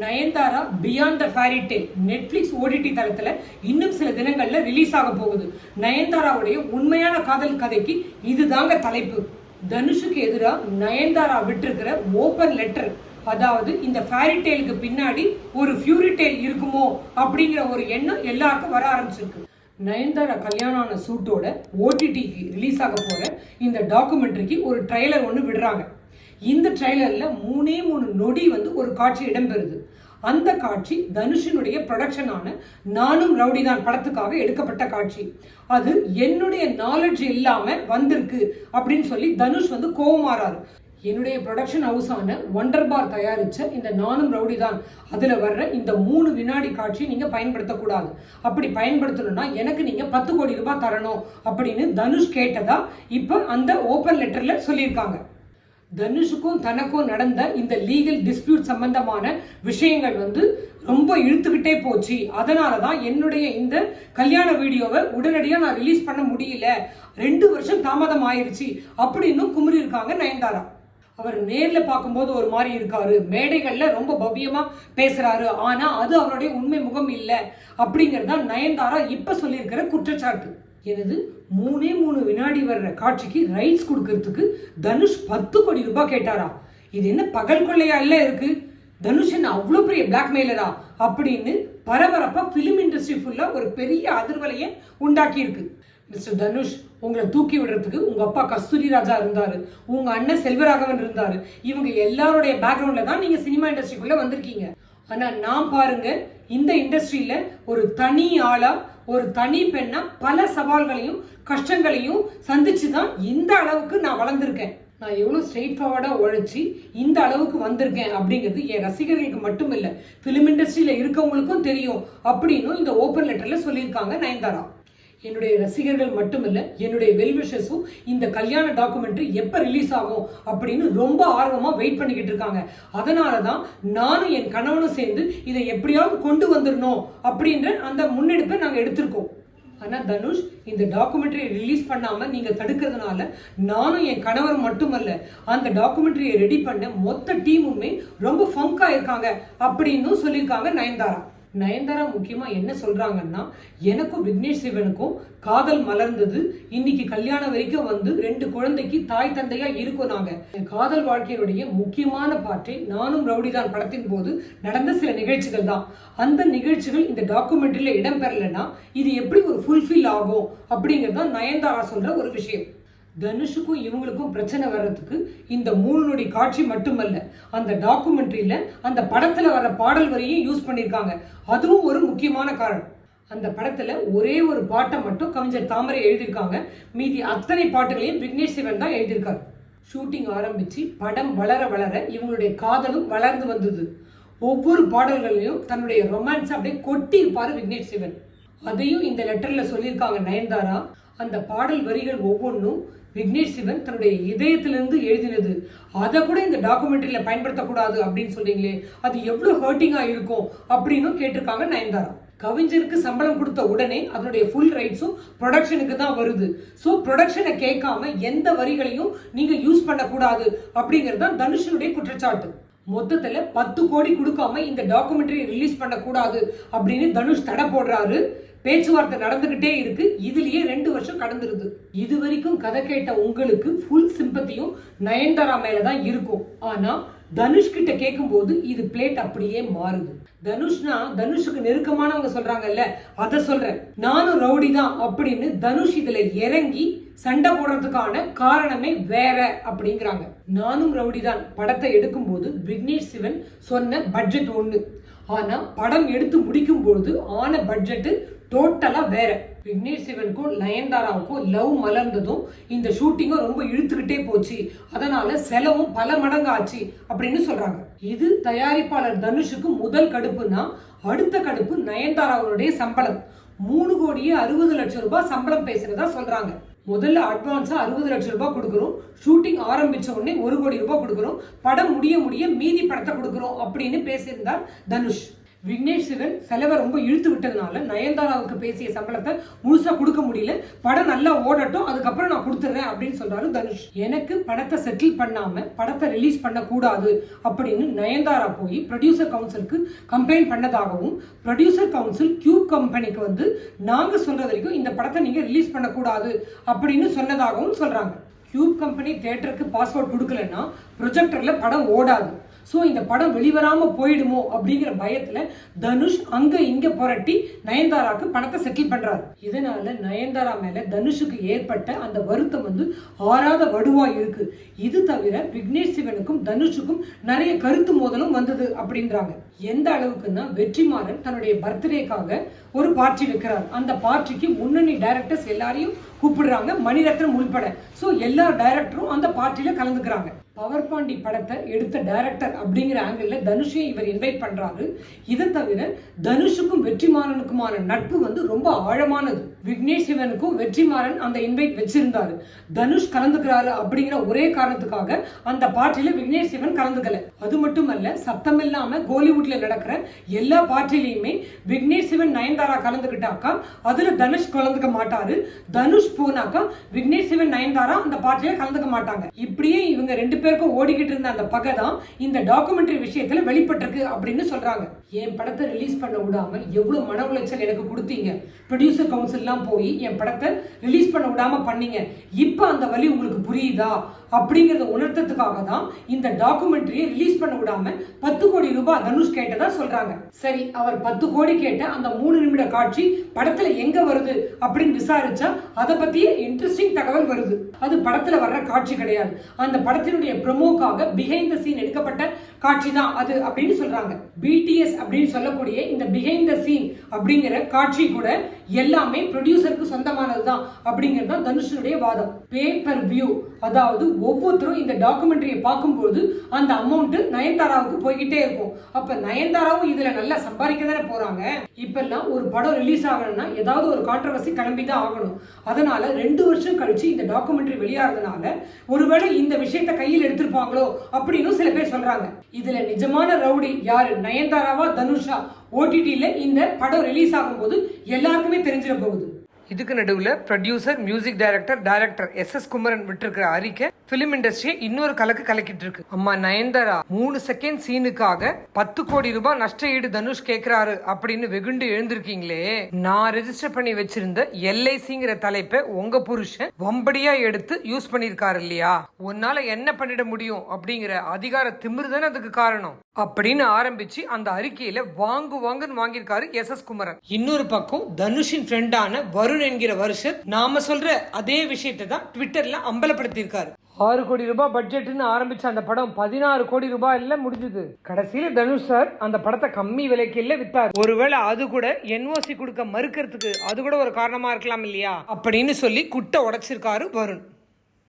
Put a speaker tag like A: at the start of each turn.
A: Nayanthara beyond the fairy tale Netflix OTT தளத்துல இன்னும் சில தினங்கள்ல ரிலீஸ் ஆக போகுது. நயன்தாராவுடைய உண்மையான காதல் கதைக்கு இதுதாங்க தலைப்பு. தனுஷுக்கு எதிராக நயன்தாரா விட்டிருக்கிற ஓபன் லெட்டர், அதாவது இந்த ஃபேரி டேலுக்கு பின்னாடி ஒரு ஃபியூரி டேல் இருக்குமோ அப்படிங்கிற ஒரு எண்ணம் எல்லாருக்கும் வர ஆரம்பிச்சிருக்கு. நயன்தாரா கல்யாணான சூட்டோட ஓடிடிக்கு ரிலீஸ் ஆக போற இந்த டாக்குமெண்ட்ரிக்கு ஒரு ட்ரெய்லர் ஒன்று விடுறாங்க. இந்த ட்ரெய்லர்ல 3 நொடி ஒரு காட்சி இடம்பெறுது. அந்த காட்சி தனுஷினுடைய ப்ரொடக்ஷனான நானும் ரவுடிதான் படத்துக்காக எடுக்கப்பட்ட காட்சி. அது என்னுடைய நாலேஜ் இல்லாம வந்திருக்கு அப்படின்னு சொல்லி தனுஷ் கோவமாறாரு. என்னுடைய ப்ரொடக்ஷன் ஹவுஸான ஒண்டர் பார் தயாரிச்ச இந்த நானும் ரவுடிதான் அதுல வர்ற இந்த 3 வினாடி காட்சி நீங்க பயன்படுத்தக்கூடாது. அப்படி பயன்படுத்தணும்னா எனக்கு நீங்க 10 கோடி ரூபாய் தரணும் அப்படின்னு தனுஷ் கேட்டதா இப்ப அந்த ஓபன் லெட்டர்ல சொல்லியிருக்காங்க. தனுஷுக்கும் தனக்கும் நடந்த இந்த லீகல் டிஸ்பியூட் சம்பந்தமான விஷயங்கள் ரொம்ப இழுத்துக்கிட்டே போச்சு. அதனாலதான் என்னுடைய இந்த கல்யாண வீடியோவை உடனடியா நான் ரிலீஸ் பண்ண முடியல, 2 வருஷம் தாமதம் ஆயிருச்சு அப்படின்னு குமுறி இருக்காங்க நயன்தாரா. அவர் நேர்ல பார்க்கும்போது ஒரு மாதிரி இருக்காரு, மேடைகள்ல ரொம்ப பவ்யமா பேசுறாரு, ஆனா அது அவருடைய உண்மை முகம் இல்ல அப்படிங்கறத நயன்தாரா இப்ப சொல்லியிருக்கிற குற்றச்சாட்டு. எனது 3 வினாடி வர்ற காட்சிக்கு ரைட்ஸ் கொடுக்கறதுக்கு தனுஷ் 10 கோடி ரூபாய் கேட்டாரா? இது என்ன பகல் கொள்ளையா இல்ல இருக்கு? தனுஷ் என்ன அவ்வளவு பெரிய பிளாக்மெயிலரா அப்படின்னு பரபரப்பா பிலிம் இண்டஸ்ட்ரி ஃபுல்லா ஒரு பெரிய அதிர்வலைய உண்டாக்கி இருக்கு. மிஸ்டர் தனுஷ், உங்களை தூக்கி விடுறதுக்கு உங்க அப்பா கஸ்தூரி ராஜா இருந்தாரு, உங்க அண்ணன் செல்வராகவன் இருந்தாரு. இவங்க எல்லாருடைய பேக்ரவுண்ட்ல தான் நீங்க சினிமா இண்டஸ்ட்ரிக்குள்ள வந்திருக்கீங்க. ஆனா நான் பாருங்க, இந்த இண்டஸ்ட்ரியில ஒரு தனி ஆளா, ஒரு தனி பெண்ணா பல சவால்களையும் கஷ்டங்களையும் சந்திச்சுதான் இந்த அளவுக்கு நான் வளர்ந்திருக்கேன். நான் எவ்வளவு ஸ்ட்ரெயிட் ஃபார்வர்டா உழைச்சி இந்த அளவுக்கு வந்திருக்கேன் அப்படிங்கிறது என் ரசிகர்களுக்கு மட்டும் இல்ல, பிலிம் இண்டஸ்ட்ரியில இருக்கவங்களுக்கும் தெரியும் அப்படின்னு இந்த ஓபன் லெட்டர்ல சொல்லியிருக்காங்க நயன்தாரா. என்னுடைய ரசிகர்கள் மட்டுமில்ல, என்னுடைய வெல்விஷர்ஸும் இந்த கல்யாண டாக்குமெண்ட்ரி எப்ப ரிலீஸ் ஆகும் அப்படின்னு ரொம்ப ஆர்வமா வெயிட் பண்ணிக்கிட்டு இருக்காங்க. அதனாலதான் நானும் என் கணவனும் சேர்ந்து இதை எப்படியாவது கொண்டு வந்துடணும் அப்படின்ற அந்த முன்னெடுப்பை நாங்க எடுத்திருக்கோம். ஆனா தனுஷ், இந்த டாக்குமெண்ட்ரியை ரிலீஸ் பண்ணாம நீங்க தடுக்கிறதுனால நானும் என் கணவர் மட்டுமல்ல, அந்த டாக்குமெண்ட்ரியை ரெடி பண்ண மொத்த டீமுமே ரொம்ப ஃபங்கா இருக்காங்க அப்படின்னு சொல்லியிருக்காங்க நயன்தாரா. நயன்தாரா முக்கியமா என்ன சொல்றாங்கன்னா, எனக்கும் விக்னேஷ் சிவனுக்கும் காதல் மலர்ந்தது, இன்னைக்கு கல்யாணம் வரைக்கும் 2 குழந்தைக்கு தாய் தந்தையா இருக்கும். நாங்க காதல் வாழ்க்கையினுடைய முக்கியமான பாட்டை நானும் ரவுடிதான் படத்தின் போது நடந்த சில நிகழ்ச்சிகள் தான். அந்த நிகழ்ச்சிகள் இந்த டாக்குமெண்ட்ரியில இடம்பெறலைன்னா இது எப்படி ஒரு ஃபுல்ஃபில் ஆகும் அப்படிங்கறத நயன்தாரா சொல்ற ஒரு விஷயம். தனுஷுக்கும் இவங்களுக்கும் பிரச்சனை வர்றதுக்கு இந்த 3 நொடி காட்சி மட்டுமல்ல, அந்த டாக்குமெண்ட்ரியில அந்த படத்துல வர பாடல் வரியும் யூஸ் பண்ணிருக்காங்க. அதுவும் ஒரு முக்கியமான காரணம். அந்த படத்துல ஒரே ஒரு பாட்டை மட்டும் கவிஞர் தாமரை எழுதியிருக்காங்க, மீதி அத்தனை பாட்டுகளையும் விக்னேஷ் சிவன் தான் எழுதியிருக்காரு. ஷூட்டிங் ஆரம்பிச்சு படம் வளர வளர இவங்களுடைய காதலும் வளர்ந்து வந்தது. ஒவ்வொரு பாடல்களையும் தன்னுடைய ரொமான்ஸ் அப்படியே கொட்டி இருப்பாரு விக்னேஷ் சிவன். அதையும் இந்த லெட்டர்ல சொல்லியிருக்காங்க நயன்தாரா. அந்த பாடல் வரிகள் ஒவ்வொன்றும் விக்னேஷ் சிவன் தன்னுடைய இதயத்திலிருந்து எழுதினது. அதை கூட இந்த டாக்குமெண்ட்ரியில பயன்படுத்தக்கூடாது அப்படின்னு சொல்றீங்களே, அது எவ்வளவு ஹர்ட்டிங்கா இருக்கும் அப்படின்னு கேட்டிருக்காங்க நயன்தாரா. கவிஞருக்கு சம்பளம் கொடுத்த உடனே அதனுடைய ஃபுல் ரைட்ஸும் ப்ரொடக்ஷனுக்கு தான் வருது. ஸோ ப்ரொடக்ஷனை கேட்காம எந்த வரிகளையும் நீங்க யூஸ் பண்ணக்கூடாது அப்படிங்கிறது தான் தனுஷனுடைய குற்றச்சாட்டு. மொத்தத்துல 10 கோடி கொடுக்காம இந்த டாக்குமெண்ட்ரி ரிலீஸ் பண்ணக்கூடாது அப்படின்னு தனுஷ் தடை போடுறாரு. பேச்சுவார்த்தை நடந்துகிட்டே இருக்கு. இதுலயே 2 வருஷம் கடந்துருது. இது வரைக்கும் கதை கேட்ட உங்களுக்கு ஃபுல் சிம்பத்தியும் நயன்தாரா மேலதான் இருக்கும். ஆனா தனுஷ் கிட்ட கேட்கும் போது இது பிளேட் அப்படியே மாறுது. தனுஷ்னா தனுஷுக்கு நெருக்கமானவங்க சொல்றாங்கல்ல, அத சொல்றேன். நானும் ரவுடி தான் அப்படின்னு தனுஷ் இதுல இறங்கி சண்டை போடுறதுக்கான காரணமே வேற அப்படிங்கிறாங்க. நானும் ரவுடி தான் படத்தை எடுக்கும் போது விக்னேஷ் சிவன் சொன்ன பட்ஜெட் ஒண்ணு, ஆனா படம் எடுத்து முடிக்கும் போது ஆன பட்ஜெட் டோட்டலா வேற. விக்னேஷ் சிவனுக்கும் நயன்தாராவுக்கும் லவ் மலர்ந்ததும் இந்த ஷூட்டிங்கும் ரொம்ப இழுத்துக்கிட்டே போச்சு, அதனால செலவும் பல மடங்கு ஆச்சு அப்படின்னு சொல்றாங்க. இது தயாரிப்பாளர் தனுஷுக்கு முதல் கடுப்புனா, அடுத்த கடுப்பு நயன்தாராவுடைய சம்பளம். 3 கோடியே 60 லட்சம் ரூபாய் சம்பளம் பேசுறதா சொல்றாங்க. முதல்ல அட்வான்ஸா 60 லட்சம் ரூபாய் கொடுக்கிறோம், ஷூட்டிங் ஆரம்பிச்ச உடனே 1 கோடி ரூபாய் கொடுக்கிறோம், படம் முடிய மீதி படத்தை கொடுக்கிறோம் அப்படின்னு பேசியிருந்தார் தனுஷ். விக்னேஷ் சிவன் செலவை ரொம்ப இழுத்து விட்டதுனால நயன்தாராவுக்கு பேசிய சம்பளத்தை முழுசா கொடுக்க முடியல, படம் நல்லா ஓடட்டும் அதுக்கப்புறம் நான் கொடுத்துறேன் அப்படின்னு சொல்றாரு தனுஷ். எனக்கு படத்தை செட்டில் பண்ணாம படத்தை ரிலீஸ் பண்ண கூடாது அப்படின்னு நயன்தாரா போய் ப்ரொடியூசர் கவுன்சிலுக்கு கம்ப்ளைண்ட் பண்ணதாகவும், ப்ரொடியூசர் கவுன்சில் கியூப் கம்பெனிக்கு வந்து நாங்க சொல்ற வரைக்கும் இந்த படத்தை நீங்க ரிலீஸ் பண்ண கூடாது அப்படின்னு சொன்னதாகவும் சொல்றாங்க. கியூப் கம்பெனி தியேட்டருக்கு பாஸ்வேர்ட் கொடுக்கலன்னா ப்ரொஜெக்டர்ல படம் ஓடாது. ஸோ இந்த படம் வெளிவராம போயிடுமோ அப்படிங்கிற பயத்துல தனுஷ் அங்க இங்க புரட்டி நயன்தாராக்கு பணத்தை செட்டில் பண்றாரு. இதனால நயன்தாரா மேல தனுஷுக்கு ஏற்பட்ட அந்த வருத்தம் வந்து ஆறாத வடுவா இருக்கு. இது தவிர விக்னேஷ் சிவனுக்கும் தனுஷுக்கும் நிறைய கருத்து மோதலும் வந்தது அப்படின்றாங்க. எந்த அளவுக்குன்னா வெற்றிமாறன் தன்னுடைய பர்த்டேக்காக ஒரு பார்ட்டி வைக்கிறார். அந்த பார்ட்டிக்கு முன்னணி டைரக்டர்ஸ் எல்லாரையும் கூப்பிடுறாங்க, மணிரத்னம் உள்பட. சோ எல்லா டைரக்டரும் அந்த பார்ட்டியில கலந்துக்கிறாங்க. பவர் பாண்டி படத்தை எடுத்த டைரக்டர் அப்படிங்கிற ஆங்கிள் தனுஷையும் இவர் இன்வைட் பண்றாரு. இதை தவிர தனுஷுக்கும் வெற்றிமாறனுக்குமான நட்பு வந்து ரொம்ப ஆழமானது. விக்னேஷ் சிவனுக்கும் வெற்றிமாறன் அந்த இன்வைட் வச்சிருந்தாரு. தனுஷ் கலந்துக்கிறாரு அப்படிங்கிற ஒரே காரணத்துக்காக அந்த பார்ட்டியில விக்னேஷ் சிவன் கலந்துக்கல. அது மட்டுமல்ல, சத்தம் இல்லாம கோலிவுட்ல நடக்கிற எல்லா பார்ட்டிலையுமே விக்னேஷ் சிவன் நயன்தாரா கலந்துக்கிட்டாக்கா அதுல தனுஷ் கலந்துக்க மாட்டாரு. தனுஷ் போனாக்கா விக்னேஷ் சிவன் நயன்தாரா அந்த பார்ட்டியில கலந்துக்க மாட்டாங்க. இப்படியே இவங்க ரெண்டு பேருக்கும் ஓடிக்கிட்டு இருந்த அந்த பகை தான் இந்த டாக்குமெண்ட்ரி விஷயத்துல வெளிப்பட்டிருக்கு அப்படின்னு சொல்றாங்க. என் படத்தை ரிலீஸ் பண்ண விடாம எவ்வளவு மன உளைச்சல் எனக்கு கொடுத்தீங்க, ப்ரொடியூசர் கவுன்சில் எல்லாம் போய் என் படத்தை ரிலீஸ் பண்ண விடாம பண்ணீங்க, இப்ப அந்த வலி உங்களுக்கு புரியுதா அப்படிங்கறத உணர்த்ததுக்காக தான் இந்த டாக்குமெண்ட்ரியை ரிலீஸ் பண்ண விடாம 10 கோடி ரூபாய் தனுஷ் கேட்டதா சொல்றாங்க. சரி, அவர் 10 கோடி கேட்ட அந்த 3 நிமிட காட்சி படத்துல எங்க வருது அப்படின்னு விசாரிச்சா அதை பத்திய இன்ட்ரெஸ்டிங் தகவல் வருது. அது படத்துல வர்ற காட்சி கிடையாது, அந்த படத்தினுடைய ப்ரோமோக்காக பிஹைண்ட் தி சீன் எடுக்கப்பட்ட காட்சி தான் அது அப்படின்னு சொல்றாங்க. பிடிஎஸ் அப்படின்னு சொல்லக்கூடிய இந்த பிஹைண்ட் தி சீன் அப்படிங்கிற காட்சி கூட எல்லாமே ப்ரொடியூசருக்கு சொந்தமானதுதான் அப்படிங்கிறது தான் தனுஷனுடைய வாதம். பே பெர் வியூ, அதாவது ஒவ்வொருத்தரும் இந்த டாக்குமெண்ட்ரியை பார்க்கும்போது அந்த அமௌண்ட் நயன்தாராவுக்கு போய்கிட்டே இருக்கும். அப்ப நயன்தாராவும் இதுல நல்லா சம்பாதிக்க தானே போறாங்க. இப்பெல்லாம் ஒரு படம் ரிலீஸ் ஆகணும்னா ஏதாவது ஒரு கான்ட்ரவர்சி கிளம்பிதான் ஆகணும். அதனால 2 வருஷம் கழிச்சு இந்த டாக்குமெண்ட்ரி வெளியாகிறதுனால ஒருவேளை இந்த விஷயத்தை கையில் எடுத்திருப்பாங்களோ அப்படின்னு சில பேர் சொல்றாங்க. இதுல நிஜமான ரவுடி யாரு, நயன்தாராவா தனுஷா? ஓடிடில இந்த படம் ரிலீஸ் ஆகும்போது எல்லாருக்குமே தெரிஞ்சிட போகுது. இதுக்கு நடுவில் producer, music director SS Kumaran விட்டுருக்கிற அறிக்கை பிலிம் இண்டஸ்ட்ரியை இன்னொரு கலக்கிட்டு இருக்கு. அம்மா நயன்தாரா 3 செகண்ட் சீனுக்காக 10 கோடி ரூபாய் நஷ்ட ஈடு தனுஷ் கேட்கிறாரு அப்படின்னு வெகுண்டு எழுந்திருக்கீங்களே. நான் ரெஜிஸ்டர் பண்ணி வச்சிருந்த LICங்கிற தலைப்பை உங்க புருஷன் வம்படியா எடுத்து யூஸ் பண்ணிருக்காரு இல்லையா, உன்னால என்ன பண்ணிட முடியும் அப்படிங்கிற அதிகார திமிருதானே அதுக்கு காரணம் அப்படின்னு ஆரம்பிச்சு அந்த அறிக்கையில வாங்குன்னு வாங்கியிருக்காரு SS குமரன். இன்னொரு பக்கம் தனுஷின் ஃப்ரெண்டான வருண் என்கிற வருஷம் நாம சொல்ற அதே விஷயத்தை தான் ட்விட்டர்ல அம்பலப்படுத்தி இருக்காரு. 6 கோடி ரூபாய் பட்ஜெட்னு ஆரம்பிச்ச அந்த படம் 16 கோடி ரூபாய்ல முடிஞ்சது. கடைசியில தனுஷ் சார் அந்த படத்தை கம்மி விலைக்கு இல்ல வித்தார். ஒருவேளை அது கூட NOC கொடுக்க மறுக்கிறதுக்கு அது கூட ஒரு காரணமா இருக்கலாம் இல்லையா அப்படின்னு சொல்லி குட்டை உடைச்சிருக்காரு வருண்.